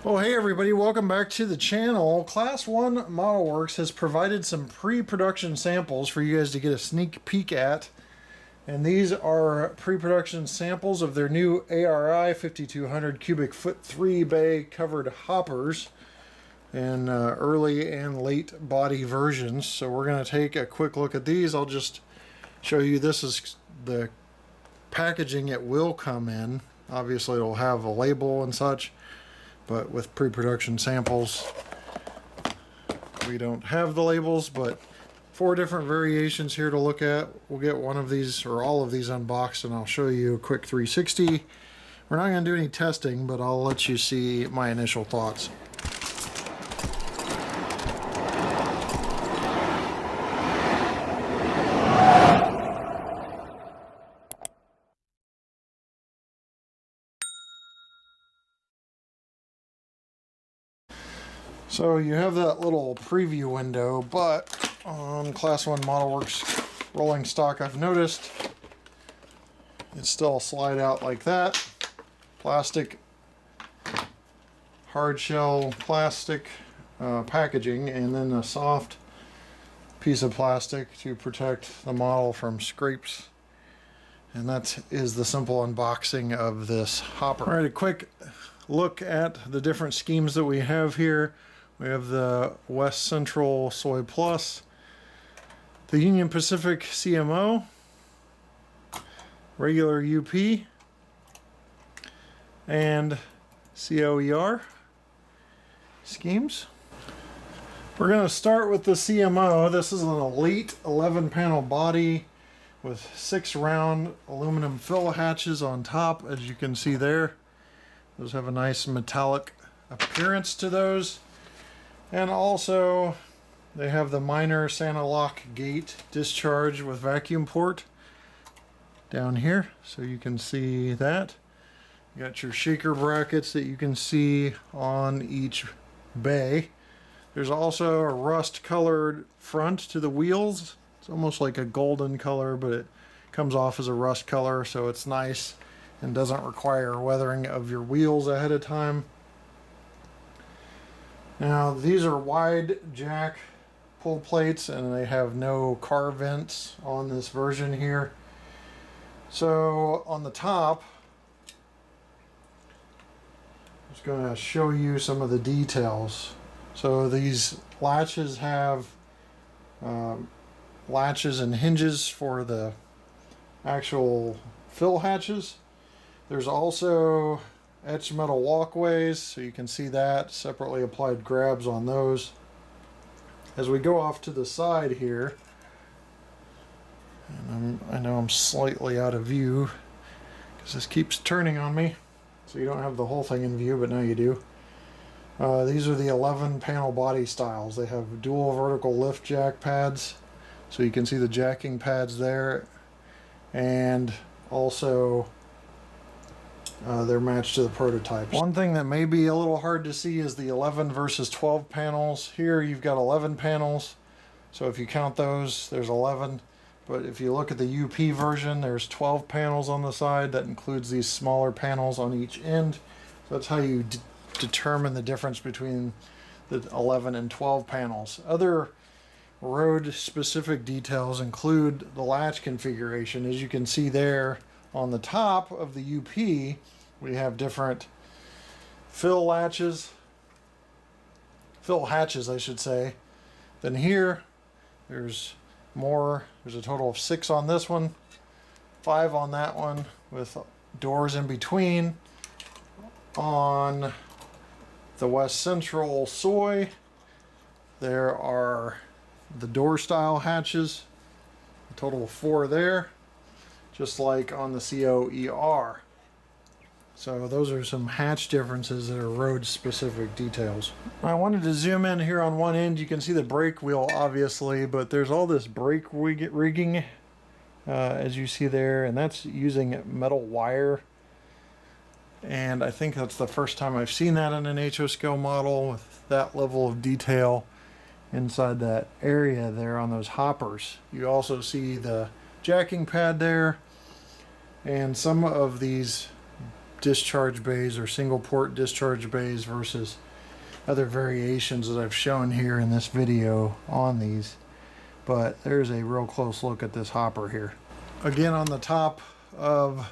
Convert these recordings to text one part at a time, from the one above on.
Oh, hey everybody, welcome back to the channel. Class 1 ModelWorks has provided some pre-production samples for you guys to get a sneak peek at. And these are pre-production samples of their new ARI 5200 cubic foot 3 bay covered hoppers in early and late body versions. So we're going to take a quick look at these. I'll just show you this is the packaging it will come in. Obviously it'll have a label and such. But with pre-production samples, we don't have the labels, but 4 different variations here to look at. We'll get one of these or all of these unboxed and I'll show you a quick 360. We're not going to do any testing, but I'll let you see my initial thoughts. So you have that little preview window, but on Class 1 ModelWorks rolling stock, I've noticed it's still slide out like that. Plastic, hard shell plastic packaging, and then a soft piece of plastic to protect the model from scrapes. And that is the simple unboxing of this hopper. All right, a quick look at the different schemes that we have here. We have the West Central Soy Plus, the Union Pacific CMO, regular UP, and COER schemes. We're going to start with the CMO. This is an elite 11 panel body with 6 round aluminum fill hatches on top, as you can see there. Those have a nice metallic appearance to those. And also, they have the minor Santa lock gate discharge with vacuum port down here, so you can see that. You got your shaker brackets that you can see on each bay. There's also a rust colored front to the wheels. It's almost like a golden color, but it comes off as a rust color, so it's nice and doesn't require weathering of your wheels ahead of time. Now these are wide jack pull plates and they have no car vents on this version here. So on the top, I'm just going to show you some of the details. So these latches have latches and hinges for the actual fill hatches. There's also etched metal walkways, so you can see that, separately applied grabs on those. As we go off to the side here, and I know I'm slightly out of view because this keeps turning on me, so you don't have the whole thing in view, but now you do. These are the 11 panel body styles. They have dual vertical lift jack pads, so you can see the jacking pads there, and also they're matched to the prototypes. One thing that may be a little hard to see is the 11 versus 12 panels. Here you've got 11 panels, so if you count those, there's 11. But if you look at the UP version, there's 12 panels on the side. That includes these smaller panels on each end. So that's how you determine the difference between the 11 and 12 panels. Other road-specific details include the latch configuration. As you can see there, on the top of the UP, we have different fill hatches, I should say. Then here, there's more. There's a total of 6 on this one, 5 on that one, with doors in between. On the West Central Soy, there are the door style hatches, a total of 4 there, just like on the COER. So those are some hatch differences that are road specific details. I wanted to zoom in here on one end. You can see the brake wheel obviously, but there's all this brake rigging as you see there, and that's using metal wire. And I think that's the first time I've seen that in an HO scale model with that level of detail inside that area there on those hoppers. You also see the jacking pad there, and some of these discharge bays or single port discharge bays versus other variations that I've shown here in this video on these. But there's a real close look at this hopper here. Again, on the top of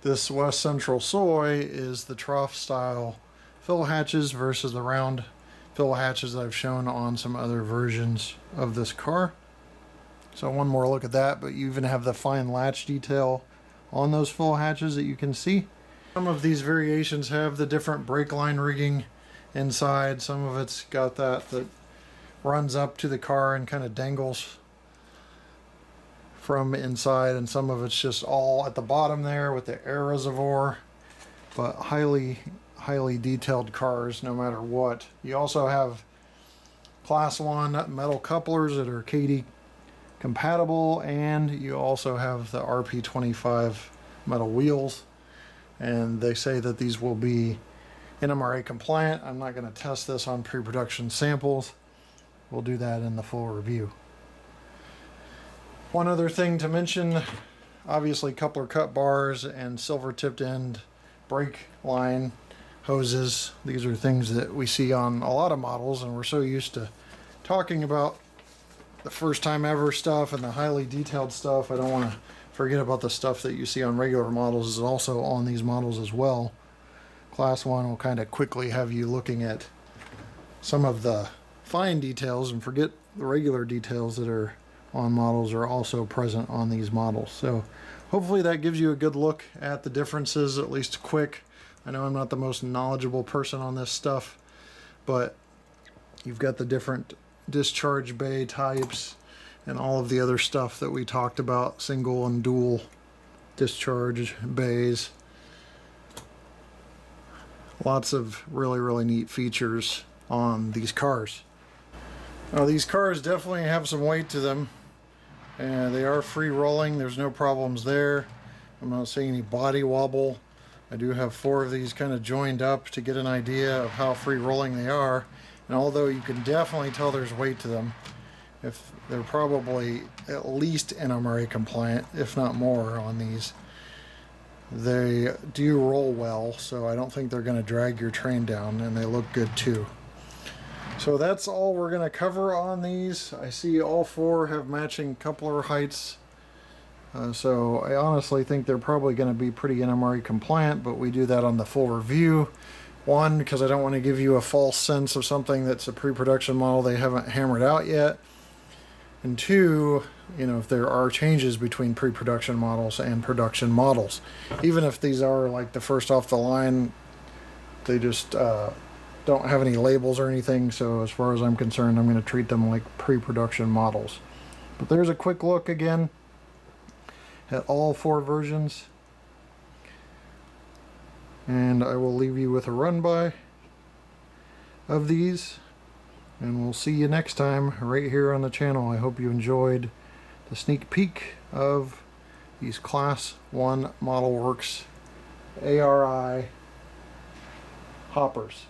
this West Central Soy is the trough style fill hatches versus the round fill hatches that I've shown on some other versions of this car. So one more look at that, but you even have the fine latch detail on those fill hatches that you can see. Some of these variations have the different brake line rigging inside. Some of it's got that runs up to the car and kind of dangles from inside, and some of it's just all at the bottom there with the air reservoir. But highly detailed cars no matter what. You also have Class 1 metal couplers that are KD compatible, and you also have the RP25 metal wheels, and they say that these will be NMRA compliant. I'm not going to test this on pre-production samples. We'll do that in the full review. One other thing to mention, obviously coupler cut bars and silver tipped end brake line hoses. These are things that we see on a lot of models, and we're so used to talking about the first time ever stuff and the highly detailed stuff. I don't want to forget about the stuff that you see on regular models is also on these models as well. Class 1 will kind of quickly have you looking at some of the fine details and forget the regular details that are on models are also present on these models. So hopefully that gives you a good look at the differences, at least quick. I know I'm not the most knowledgeable person on this stuff, but you've got the different discharge bay types and all of the other stuff that we talked about, single and dual discharge bays. Lots of really neat features on these cars. Now, these cars definitely have some weight to them, and they are free rolling. There's no problems there. I'm not seeing any body wobble. I do have 4 of these kind of joined up to get an idea of how free rolling they are, and although you can definitely tell there's weight to them, if they're probably at least NMRA compliant, if not more on these. They do roll well, so I don't think they're going to drag your train down, and they look good too. So that's all we're going to cover on these. I see all 4 have matching coupler heights, so I honestly think they're probably going to be pretty NMRA compliant, but we do that on the full review. 1, because I don't want to give you a false sense of something that's a pre-production model they haven't hammered out yet. And 2, you know, if there are changes between pre-production models and production models. Even if these are like the first off the line, they just don't have any labels or anything, so as far as I'm concerned, I'm going to treat them like pre-production models. But there's a quick look again at all 4 versions, and I will leave you with a run-by of these, and we'll see you next time right here on the channel. I hope you enjoyed the sneak peek of these Class 1 ModelWorks ARI hoppers.